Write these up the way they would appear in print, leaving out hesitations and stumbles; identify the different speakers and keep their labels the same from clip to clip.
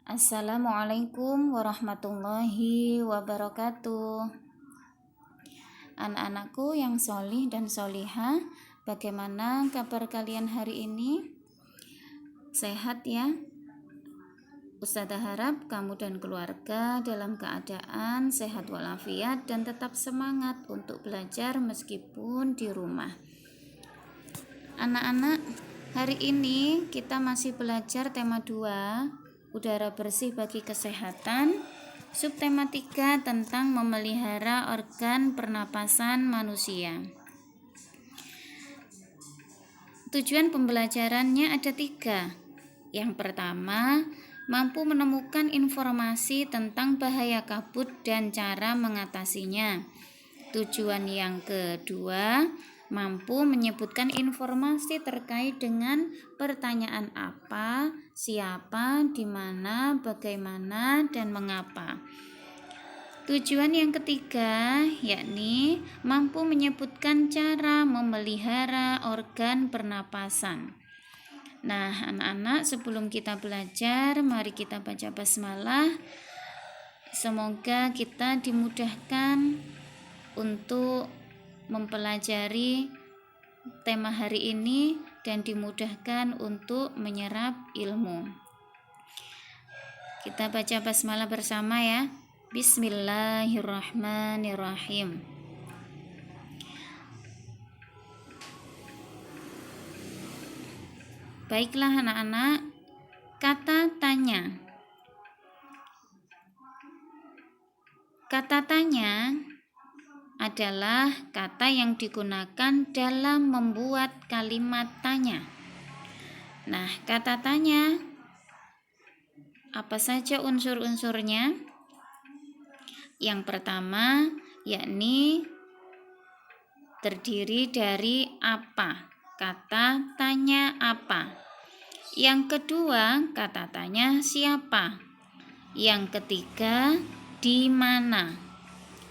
Speaker 1: Assalamualaikum warahmatullahi wabarakatuh. Anak-anakku yang solih dan solihah, bagaimana kabar kalian hari ini? Sehat ya? Ustazah harap kamu dan keluarga dalam keadaan sehat walafiat dan tetap semangat untuk belajar meskipun di rumah. Anak-anak, hari ini kita masih belajar tema 2, udara bersih bagi kesehatan, subtema 3 tentang memelihara organ pernapasan manusia. Tujuan pembelajarannya ada 3. Yang pertama, mampu menemukan informasi tentang bahaya kabut dan cara mengatasinya. Tujuan yang kedua, mampu menyebutkan informasi terkait dengan pertanyaan apa, siapa, di mana, bagaimana, dan mengapa. Tujuan yang ketiga, yakni mampu menyebutkan cara memelihara organ pernapasan. Nah, anak-anak, sebelum kita belajar, mari kita baca basmalah. Semoga kita dimudahkan untuk mempelajari tema hari ini dan dimudahkan untuk menyerap ilmu. Kita baca basmalah bersama ya. Bismillahirrahmanirrahim. Baiklah anak-anak, kata tanya. Kata tanya adalah kata yang digunakan dalam membuat kalimat tanya. Nah, kata tanya, apa saja unsur-unsurnya? Yang pertama, yakni terdiri dari apa. Kata tanya apa. Yang kedua, kata tanya siapa. Yang ketiga, di mana.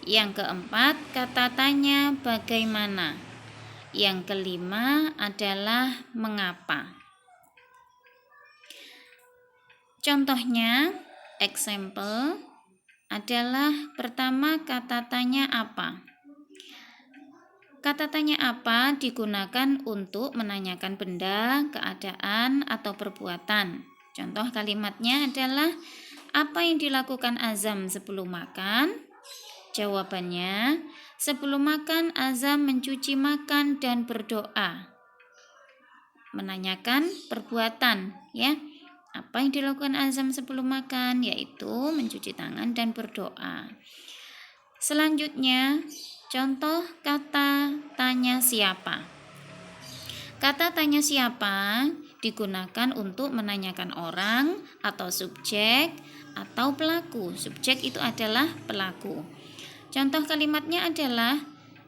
Speaker 1: Yang keempat, kata tanya bagaimana. Yang kelima adalah mengapa. Contohnya, example adalah pertama kata tanya apa. Kata tanya apa digunakan untuk menanyakan benda, keadaan, atau perbuatan. Contoh kalimatnya adalah, apa yang dilakukan Azam sebelum makan? Jawabannya, sebelum makan Azam mencuci makan dan berdoa. Menanyakan perbuatan, ya. Apa yang dilakukan Azam sebelum makan? Yaitu mencuci tangan dan berdoa. Selanjutnya, contoh kata tanya siapa. Kata tanya siapa digunakan untuk menanyakan orang atau subjek atau pelaku. Subjek itu adalah pelaku. Contoh kalimatnya adalah,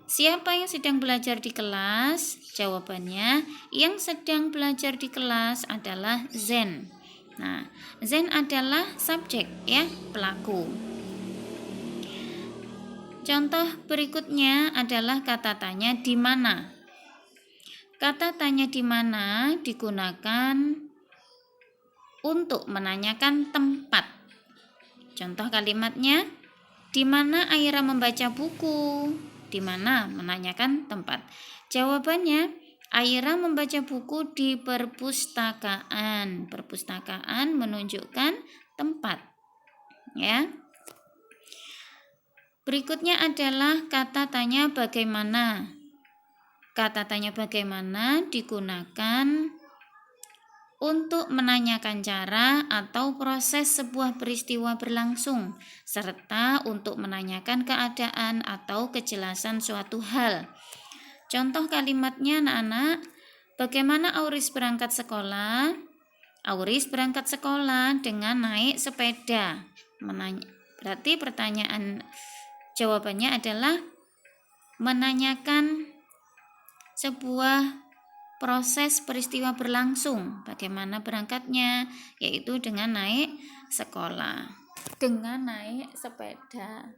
Speaker 1: siapa yang sedang belajar di kelas? Jawabannya, yang sedang belajar di kelas adalah Zen. Nah, Zen adalah subjek, ya, pelaku. Contoh berikutnya adalah kata tanya di mana. Kata tanya di mana digunakan untuk menanyakan tempat. Contoh kalimatnya, di mana Aira membaca buku? Di mana menanyakan tempat. Jawabannya, Aira membaca buku di perpustakaan. Perpustakaan menunjukkan tempat. Ya. Berikutnya adalah kata tanya bagaimana. Kata tanya bagaimana digunakan untuk menanyakan cara atau proses sebuah peristiwa berlangsung, serta untuk menanyakan keadaan atau kejelasan suatu hal. Contoh kalimatnya anak-anak, bagaimana Auris berangkat sekolah? Auris berangkat sekolah dengan naik sepeda. Berarti pertanyaan jawabannya adalah menanyakan sebuah proses peristiwa berlangsung. Bagaimana berangkatnya? Yaitu dengan naik sekolah. Dengan naik sepeda.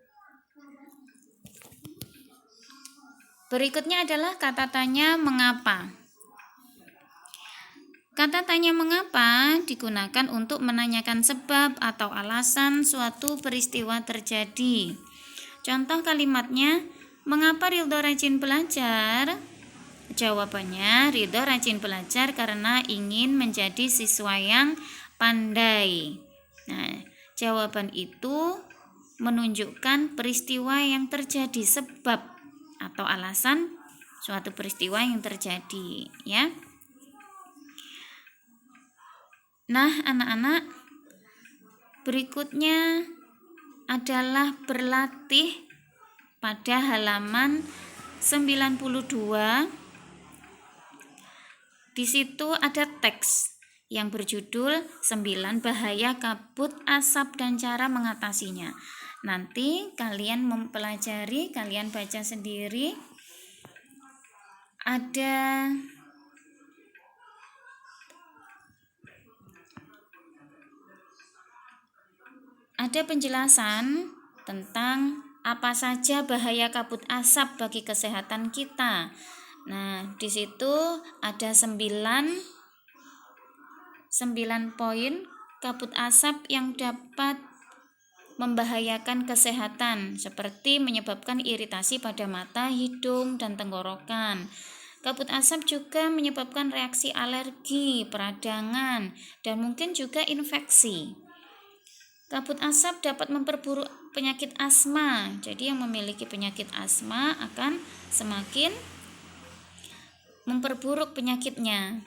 Speaker 1: Berikutnya adalah kata tanya mengapa. Kata tanya mengapa digunakan untuk menanyakan sebab atau alasan suatu peristiwa terjadi. Contoh kalimatnya, mengapa Ridho rajin belajar? Jawabannya, Ridho rajin belajar karena ingin menjadi siswa yang pandai. Nah, jawaban itu menunjukkan peristiwa yang terjadi, sebab atau alasan suatu peristiwa yang terjadi, ya. Nah, anak-anak, berikutnya adalah berlatih pada halaman 92. Di situ ada teks yang berjudul 9 bahaya kabut asap dan cara mengatasinya. Nanti kalian mempelajari, kalian baca sendiri. Ada penjelasan tentang apa saja bahaya kabut asap bagi kesehatan kita. Nah, di situ ada 9 poin kabut asap yang dapat membahayakan kesehatan, seperti menyebabkan iritasi pada mata, hidung, dan tenggorokan. Kabut asap juga menyebabkan reaksi alergi, peradangan, dan mungkin juga infeksi. Kabut asap dapat memperburuk penyakit asma. Jadi yang memiliki penyakit asma akan semakin memperburuk penyakitnya.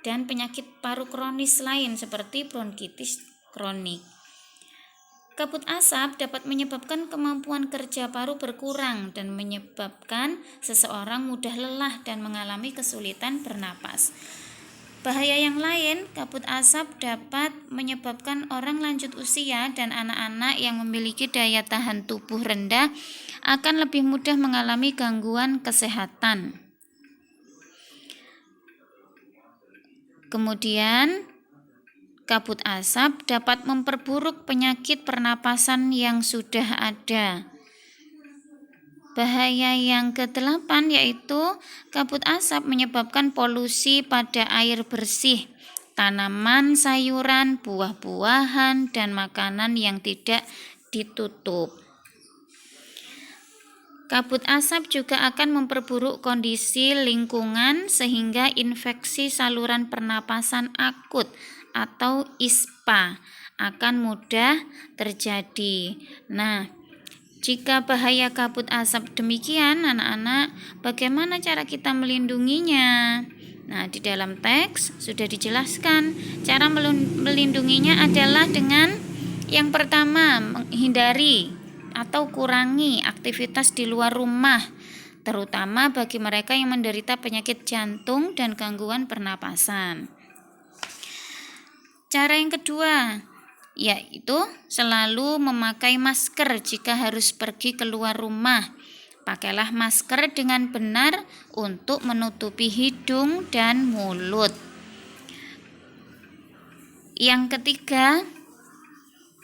Speaker 1: Dan penyakit paru kronis lain seperti bronkitis kronik. Kabut asap dapat menyebabkan kemampuan kerja paru berkurang dan menyebabkan seseorang mudah lelah dan mengalami kesulitan bernapas. Bahaya yang lain, kabut asap dapat menyebabkan orang lanjut usia dan anak-anak yang memiliki daya tahan tubuh rendah akan lebih mudah mengalami gangguan kesehatan. Kemudian, kabut asap dapat memperburuk penyakit pernapasan yang sudah ada. Bahaya yang ke-8 yaitu kabut asap menyebabkan polusi pada air bersih, tanaman, sayuran, buah-buahan, dan makanan yang tidak ditutup. Kabut asap juga akan memperburuk kondisi lingkungan sehingga infeksi saluran pernapasan akut atau ISPA akan mudah terjadi. Nah, jika bahaya kabut asap demikian, anak-anak, bagaimana cara kita melindunginya? Nah, di dalam teks sudah dijelaskan. Cara melindunginya adalah dengan yang pertama, menghindari atau kurangi aktivitas di luar rumah, terutama bagi mereka yang menderita penyakit jantung dan gangguan pernapasan. Cara yang kedua, yaitu selalu memakai masker jika harus pergi keluar rumah. Pakailah masker dengan benar untuk menutupi hidung dan mulut.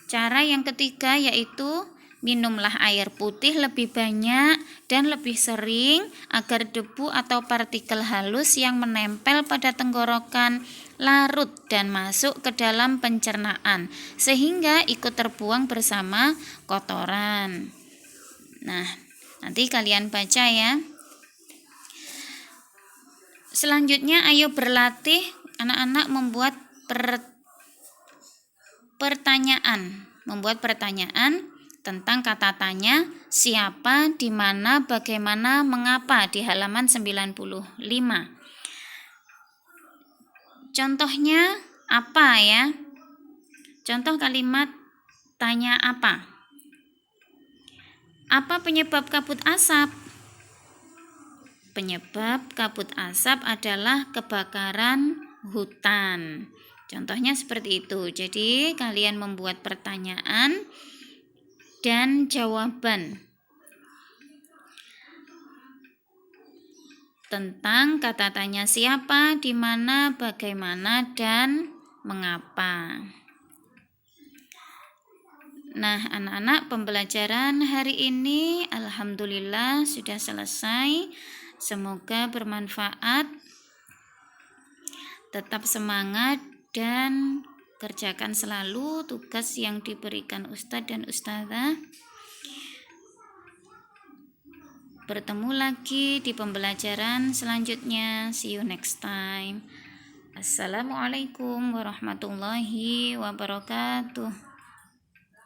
Speaker 1: Cara yang ketiga yaitu minumlah air putih lebih banyak dan lebih sering agar debu atau partikel halus yang menempel pada tenggorokan larut dan masuk ke dalam pencernaan sehingga ikut terbuang bersama kotoran. Nah, nanti kalian baca ya. Selanjutnya ayo berlatih anak-anak membuat pertanyaan tentang kata tanya siapa, di mana, bagaimana, mengapa di halaman 95. Contohnya apa ya? Contoh kalimat tanya apa? Apa penyebab kabut asap? Penyebab kabut asap adalah kebakaran hutan. Contohnya seperti itu. Jadi kalian membuat pertanyaan dan jawaban tentang kata tanya siapa, di mana, bagaimana, dan mengapa. Nah, anak-anak, pembelajaran hari ini alhamdulillah sudah selesai. Semoga bermanfaat. Tetap semangat dan kerjakan selalu tugas yang diberikan Ustadz dan Ustazah. Bertemu lagi di pembelajaran selanjutnya. See you next time. Assalamualaikum warahmatullahi wabarakatuh.